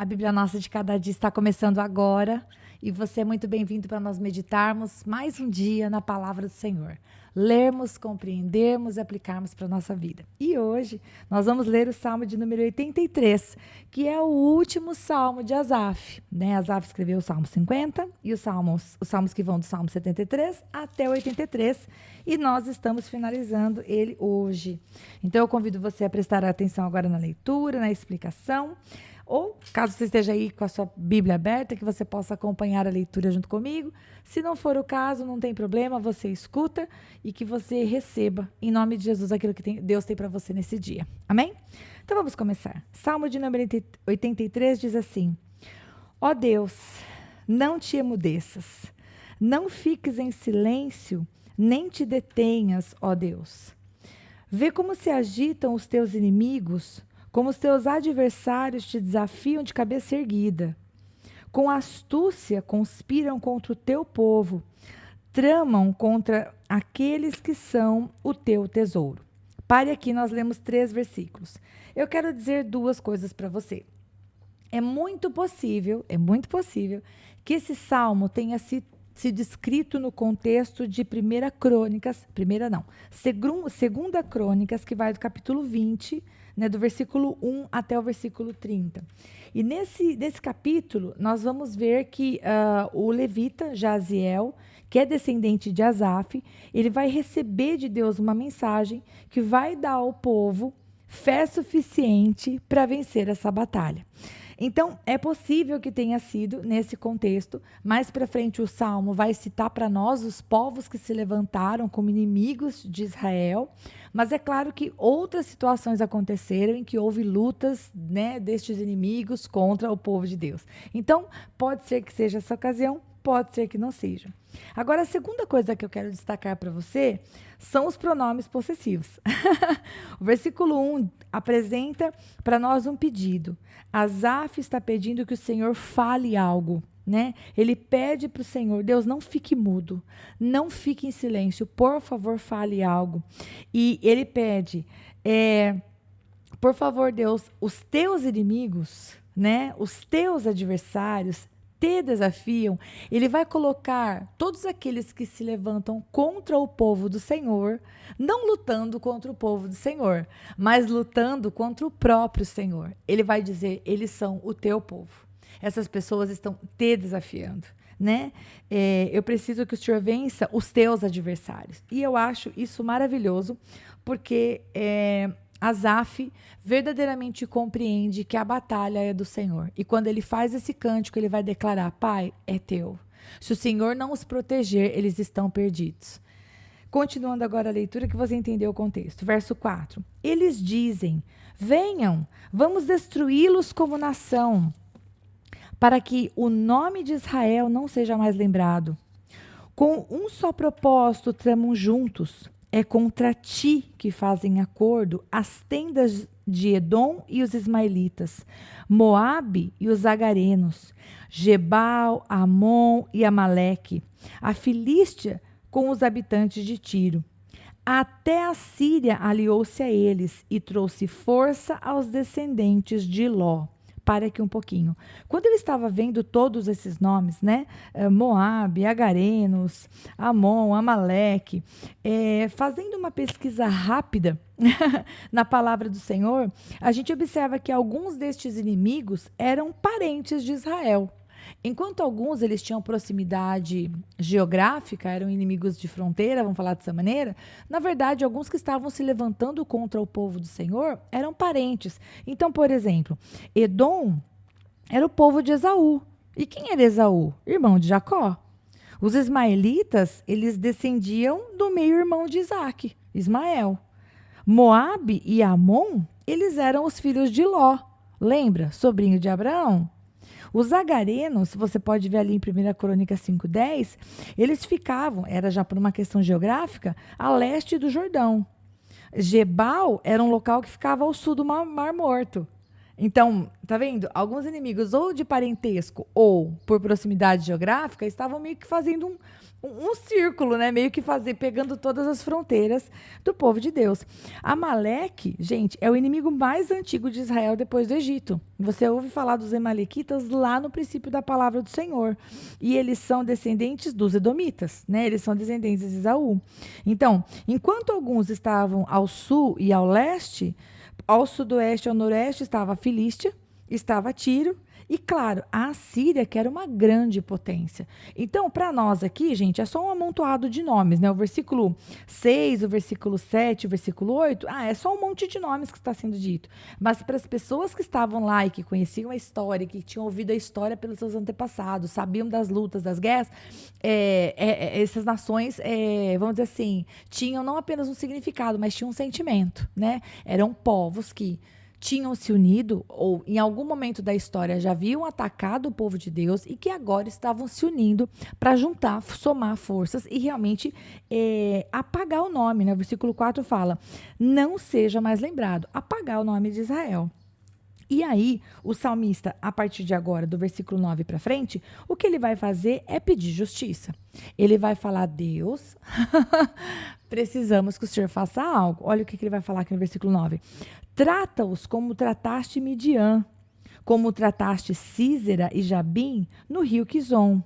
A Bíblia Nossa de Cada Dia está começando agora e você é muito bem-vindo para nós meditarmos mais um dia na Palavra do Senhor. Lermos, compreendermos e aplicarmos para a nossa vida. E hoje nós vamos ler o Salmo de número 83, que é o último Salmo de Asaf. Asaf escreveu o Salmo 50 e os salmos que vão do Salmo 73 até o 83 e nós estamos finalizando ele hoje. Então eu convido você a prestar atenção agora na leitura, na explicação. Ou, caso você esteja aí com a sua Bíblia aberta, que você possa acompanhar a leitura junto comigo. Se não for o caso, não tem problema, você escuta e que você receba, em nome de Jesus, aquilo que Deus tem para você nesse dia. Amém? Então vamos começar. Salmo de número 83 diz assim: Ó Deus, não te emudeças, não fiques em silêncio, nem te detenhas, ó Deus. Vê como se agitam os teus inimigos, como os teus adversários te desafiam de cabeça erguida. Com astúcia conspiram contra o teu povo, tramam contra aqueles que são o teu tesouro. Pare aqui, nós lemos 3 versículos. Eu quero dizer 2 coisas para você. É muito possível que esse salmo tenha sido escrito no contexto de Segunda Crônicas, que vai do capítulo 20, do versículo 1 até o versículo 30. E nesse capítulo, nós vamos ver que o levita Jaziel, que é descendente de Asaf, ele vai receber de Deus uma mensagem que vai dar ao povo fé suficiente para vencer essa batalha. Então, é possível que tenha sido nesse contexto. Mais para frente, o Salmo vai citar para nós os povos que se levantaram como inimigos de Israel. Mas é claro que outras situações aconteceram em que houve lutas, destes inimigos contra o povo de Deus. Então, pode ser que seja essa ocasião, pode ser que não seja. Agora, a segunda coisa que eu quero destacar para você são os pronomes possessivos. O versículo 1 apresenta para nós um pedido. Asaf está pedindo que o Senhor fale algo. Ele pede para o Senhor: Deus, não fique mudo, não fique em silêncio, por favor, fale algo. E ele pede, por favor, Deus, os teus inimigos, os teus adversários te desafiam. Ele vai colocar todos aqueles que se levantam contra o povo do Senhor, não lutando contra o povo do Senhor, mas lutando contra o próprio Senhor. Ele vai dizer: eles são o teu povo. Essas pessoas estão te desafiando, eu preciso que o Senhor vença os teus adversários. E eu acho isso maravilhoso, porque Asaf verdadeiramente compreende que a batalha é do Senhor. E quando ele faz esse cântico, ele vai declarar: Pai, é teu. Se o Senhor não os proteger, eles estão perdidos. Continuando agora a leitura, que você entendeu o contexto. Verso 4. Eles dizem: venham, vamos destruí-los como nação, para que o nome de Israel não seja mais lembrado. Com um só propósito tramam juntos. É contra ti que fazem acordo as tendas de Edom e os ismaelitas, Moabe e os agarenos, Gebal, Amon e Amaleque, a Filístia com os habitantes de Tiro. Até a Síria aliou-se a eles e trouxe força aos descendentes de Ló. Para aqui um pouquinho. Quando eu estava vendo todos esses nomes, Moabe, Agarenos, Amon, Amaleque, fazendo uma pesquisa rápida na palavra do Senhor, a gente observa que alguns destes inimigos eram parentes de Israel. Enquanto alguns eles tinham proximidade geográfica, eram inimigos de fronteira, vamos falar dessa maneira, na verdade, alguns que estavam se levantando contra o povo do Senhor eram parentes. Então, por exemplo, Edom era o povo de Esaú. E quem era Esaú? Irmão de Jacó. Os ismaelitas, eles descendiam do meio-irmão de Isaac, Ismael. Moabe e Amon, eles eram os filhos de Ló. Lembra? Sobrinho de Abraão. Os agarenos, você pode ver ali em 1 Crônica 5:10, eles ficavam, era já por uma questão geográfica, a leste do Jordão. Gebal era um local que ficava ao sul do Mar Morto. Então, tá vendo? Alguns inimigos, ou de parentesco ou por proximidade geográfica, estavam meio que fazendo um círculo, né? Meio que pegando todas as fronteiras do povo de Deus. Amaleque, gente, é o inimigo mais antigo de Israel depois do Egito. Você ouve falar dos amalequitas lá no princípio da palavra do Senhor. E eles são descendentes dos edomitas, né? Eles são descendentes de Esaú. Então, enquanto alguns estavam ao sul e ao leste, ao sudoeste e ao noroeste estava a Filístia, estava Tiro e, claro, a Assíria, que era uma grande potência. Então, para nós aqui, gente, é só um amontoado de nomes, né? O versículo 6, o versículo 7, o versículo 8, é só um monte de nomes que está sendo dito. Mas para as pessoas que estavam lá e que conheciam a história, que tinham ouvido a história pelos seus antepassados, sabiam das lutas, das guerras, essas nações, vamos dizer assim, tinham não apenas um significado, mas tinham um sentimento, né? Eram povos que tinham se unido ou em algum momento da história já haviam atacado o povo de Deus e que agora estavam se unindo para juntar, somar forças e realmente apagar o nome, né? O versículo 4 fala, não seja mais lembrado, apagar o nome de Israel. E aí, o salmista, a partir de agora, do versículo 9 para frente, o que ele vai fazer é pedir justiça. Ele vai falar, Deus, precisamos que o Senhor faça algo. Olha o que ele vai falar aqui no versículo 9. Trata-os como trataste Midian, como trataste Sísera e Jabim no rio Quizon,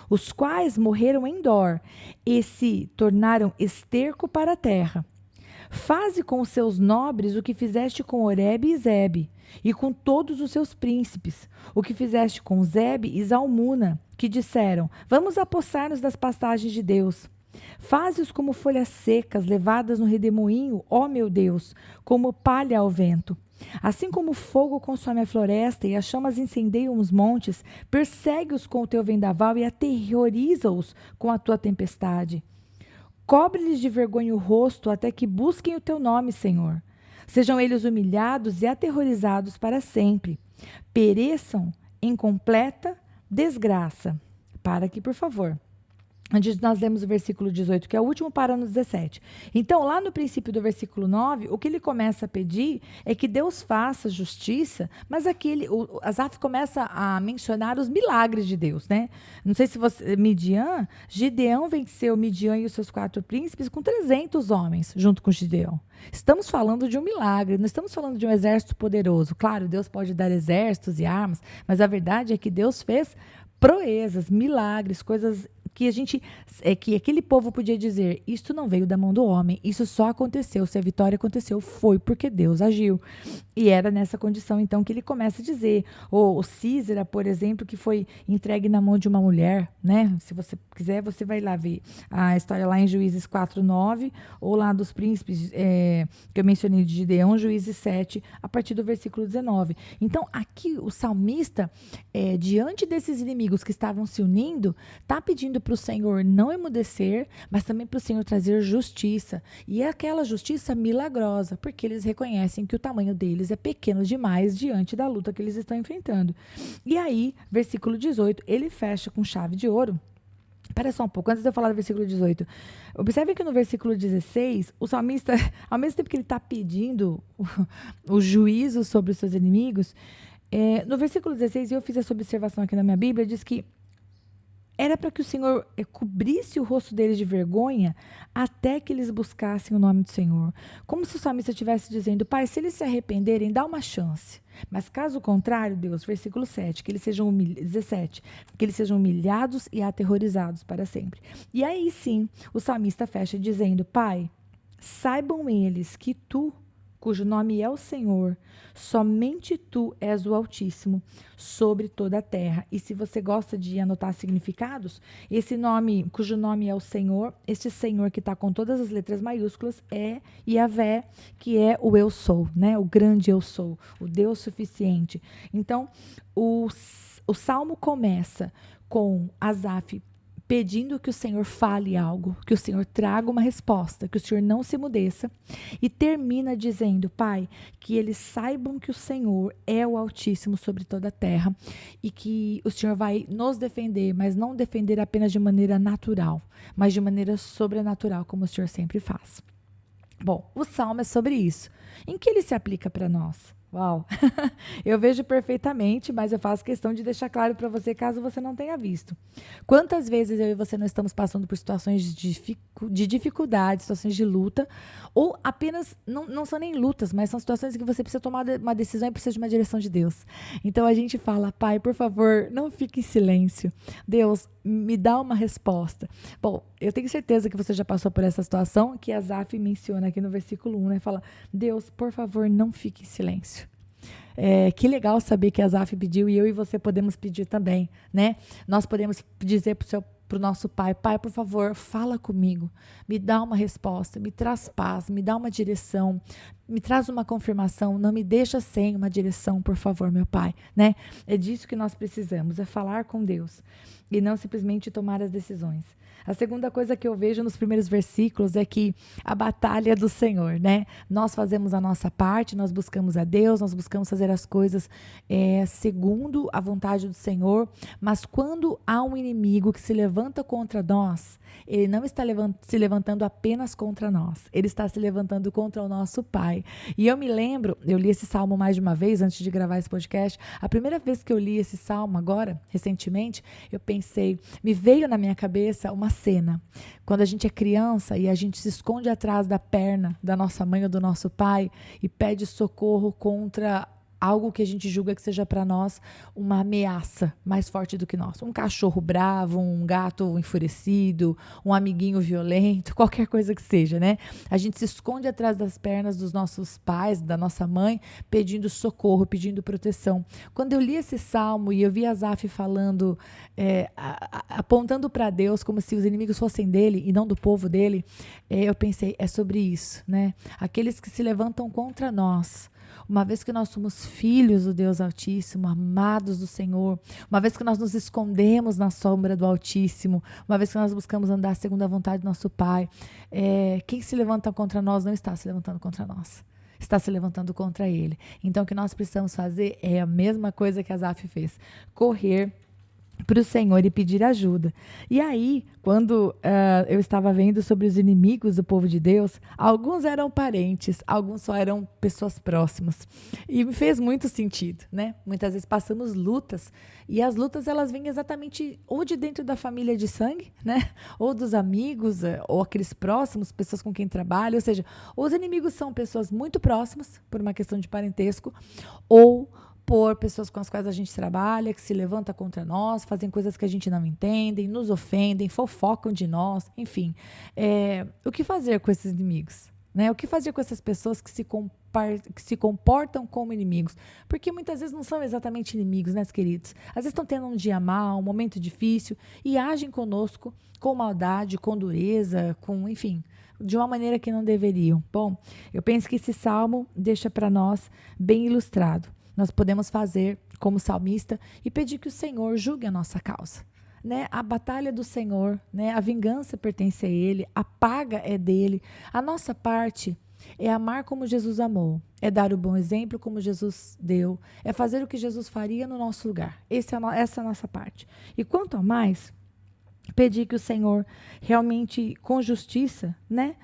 os quais morreram em Dor e se tornaram esterco para a terra. Faze com os seus nobres o que fizeste com Oreb e Zebe, e com todos os seus príncipes, o que fizeste com Zebe e Zalmuna, que disseram, vamos apossar-nos das pastagens de Deus. Faze-os como folhas secas levadas no redemoinho, ó meu Deus, como palha ao vento. Assim como o fogo consome a floresta e as chamas incendeiam os montes, persegue-os com o teu vendaval e aterroriza-os com a tua tempestade. Cobre-lhes de vergonha o rosto até que busquem o teu nome, Senhor. Sejam eles humilhados e aterrorizados para sempre. Pereçam em completa desgraça. Para aqui, por favor. Antes nós lemos o versículo 18, que é o último, para no 17. Então, lá no princípio do versículo 9, o que ele começa a pedir é que Deus faça justiça, mas aqui Asaf começa a mencionar os milagres de Deus, né? Não sei se você... Gideão venceu Midian e os seus 4 príncipes com 300 homens, junto com Gideão. Estamos falando de um milagre, não estamos falando de um exército poderoso. Claro, Deus pode dar exércitos e armas, mas a verdade é que Deus fez proezas, milagres, coisas que que aquele povo podia dizer, isto não veio da mão do homem, isso só aconteceu, se a vitória aconteceu, foi porque Deus agiu. E era nessa condição, então, que ele começa a dizer, o Sísera, por exemplo, que foi entregue na mão de uma mulher, né? Se você quiser, você vai lá ver a história lá em Juízes 4:9, ou lá dos príncipes que eu mencionei de Gideão, Juízes 7, a partir do versículo 19. Então, aqui o salmista, diante desses inimigos que estavam se unindo, está pedindo para o Senhor não emudecer, mas também para o Senhor trazer justiça. E é aquela justiça milagrosa, porque eles reconhecem que o tamanho deles é pequeno demais diante da luta que eles estão enfrentando. E aí, versículo 18, ele fecha com chave de ouro. Espera só um pouco, antes de eu falar do versículo 18. Observe que no versículo 16, o salmista, ao mesmo tempo que ele está pedindo o juízo sobre os seus inimigos, no versículo 16, eu fiz essa observação aqui na minha Bíblia, diz que era para que o Senhor cobrisse o rosto deles de vergonha até que eles buscassem o nome do Senhor. Como se o salmista estivesse dizendo, Pai, se eles se arrependerem, dá uma chance. Mas caso contrário, Deus, versículo 7, que eles sejam 17, que eles sejam humilhados e aterrorizados para sempre. E aí sim, o salmista fecha dizendo, Pai, saibam eles que tu, cujo nome é o Senhor, somente tu és o Altíssimo sobre toda a terra. E se você gosta de anotar significados, esse nome, cujo nome é o Senhor, este Senhor que está com todas as letras maiúsculas é Yahvé, que é o eu sou, né? O grande eu sou, o Deus suficiente. Então, o salmo começa com Asaf pedindo que o Senhor fale algo, que o Senhor traga uma resposta, que o Senhor não se emudeça, e termina dizendo, Pai, que eles saibam que o Senhor é o Altíssimo sobre toda a terra e que o Senhor vai nos defender, mas não defender apenas de maneira natural, mas de maneira sobrenatural, como o Senhor sempre faz. Bom, o Salmo é sobre isso. Em que ele se aplica para nós? Uau! Eu vejo perfeitamente, mas eu faço questão de deixar claro para você, caso você não tenha visto. Quantas vezes eu e você não estamos passando por situações de dificuldade, situações de luta, ou apenas, não são nem lutas, mas são situações em que você precisa tomar uma decisão e precisa de uma direção de Deus. Então a gente fala, Pai, por favor, não fique em silêncio. Deus, me dá uma resposta. Bom, eu tenho certeza que você já passou por essa situação que Asaf menciona aqui no versículo 1, né? Fala, Deus, por favor, não fique em silêncio. Que legal saber que Asaf pediu e eu e você podemos pedir também, né? Nós podemos dizer para o nosso pai, pai, por favor, fala comigo, me dá uma resposta, me traz paz, me dá uma direção, me traz uma confirmação, não me deixa sem uma direção, por favor, meu pai, né? É disso que nós precisamos, é falar com Deus e não simplesmente tomar as decisões. A segunda coisa que eu vejo nos primeiros versículos é que a batalha é do Senhor, né? Nós fazemos a nossa parte, nós buscamos a Deus, nós buscamos fazer as coisas segundo a vontade do Senhor, mas quando há um inimigo que se levanta contra nós, ele não está se levantando apenas contra nós, ele está se levantando contra o nosso Pai. E eu me lembro, eu li esse salmo mais de uma vez antes de gravar esse podcast, a primeira vez que eu li esse salmo agora, recentemente, eu pensei, me veio na minha cabeça uma cena, quando a gente é criança e a gente se esconde atrás da perna da nossa mãe ou do nosso pai e pede socorro contra algo que a gente julga que seja para nós uma ameaça mais forte do que nós. Um cachorro bravo, um gato enfurecido, um amiguinho violento, qualquer coisa que seja, né? A gente se esconde atrás das pernas dos nossos pais, da nossa mãe, pedindo socorro, pedindo proteção. Quando eu li esse salmo e eu vi Asaf falando, apontando para Deus como se os inimigos fossem dele e não do povo dele, eu pensei, é sobre isso, né? Aqueles que se levantam contra nós, uma vez que nós somos filhos do Deus Altíssimo, amados do Senhor, uma vez que nós nos escondemos na sombra do Altíssimo, uma vez que nós buscamos andar segundo a vontade do nosso Pai, quem se levanta contra nós não está se levantando contra nós, está se levantando contra Ele. Então o que nós precisamos fazer é a mesma coisa que Asaf fez, correr para o Senhor e pedir ajuda. E aí, quando eu estava vendo sobre os inimigos do povo de Deus, alguns eram parentes, alguns só eram pessoas próximas. E me fez muito sentido, né? Muitas vezes passamos lutas, e as lutas elas vêm exatamente ou de dentro da família de sangue, né? Ou dos amigos, ou aqueles próximos, pessoas com quem trabalha. Ou seja, os inimigos são pessoas muito próximas, por uma questão de parentesco, ou por pessoas com as quais a gente trabalha, que se levantam contra nós, fazem coisas que a gente não entende, nos ofendem, fofocam de nós, enfim. O que fazer com esses inimigos? Né? O que fazer com essas pessoas que se comportam como inimigos? Porque muitas vezes não são exatamente inimigos, né, queridos? Às vezes estão tendo um dia mau, um momento difícil, e agem conosco com maldade, com dureza, enfim, de uma maneira que não deveriam. Bom, eu penso que esse salmo deixa para nós bem ilustrado. Nós podemos fazer como salmista e pedir que o Senhor julgue a nossa causa. Né? A batalha do Senhor, né? A vingança pertence a Ele, a paga é dele. A nossa parte é amar como Jesus amou, é dar o bom exemplo como Jesus deu, é fazer o que Jesus faria no nosso lugar. Essa é a nossa parte. E quanto a mais, pedir que o Senhor realmente, com justiça, né?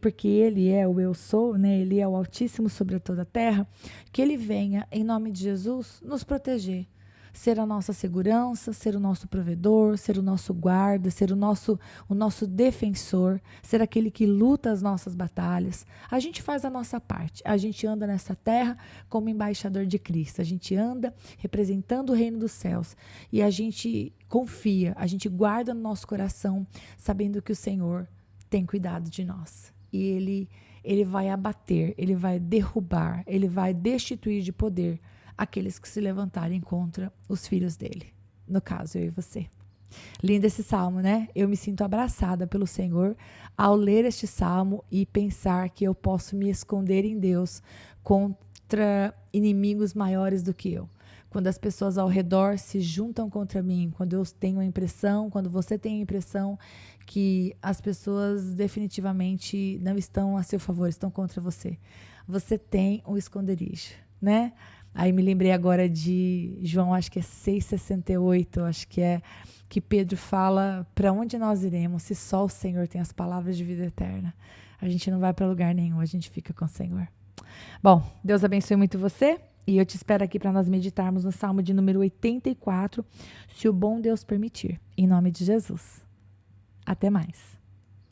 Porque Ele é o eu sou, né? Ele é o Altíssimo sobre toda a terra, que Ele venha, em nome de Jesus, nos proteger, ser a nossa segurança, ser o nosso provedor, ser o nosso guarda, ser o nosso defensor, ser aquele que luta as nossas batalhas. A gente faz a nossa parte, a gente anda nessa terra como embaixador de Cristo, a gente anda representando o reino dos céus e a gente confia, a gente guarda no nosso coração, sabendo que o Senhor tem cuidado de nós. E Ele vai abater, Ele vai derrubar, Ele vai destituir de poder aqueles que se levantarem contra os filhos dele. No caso, eu e você. Lindo esse salmo, né? Eu me sinto abraçada pelo Senhor ao ler este salmo e pensar que eu posso me esconder em Deus contra inimigos maiores do que eu. Quando as pessoas ao redor se juntam contra mim, quando eu tenho a impressão, quando você tem a impressão que as pessoas definitivamente não estão a seu favor, estão contra você. Você tem um esconderijo, né? Aí me lembrei agora de João, acho que é 6,68, acho que é que Pedro fala, para onde nós iremos se só o Senhor tem as palavras de vida eterna? A gente não vai para lugar nenhum, a gente fica com o Senhor. Bom, Deus abençoe muito você e eu te espero aqui para nós meditarmos no Salmo de número 84, se o bom Deus permitir. Em nome de Jesus. Até mais.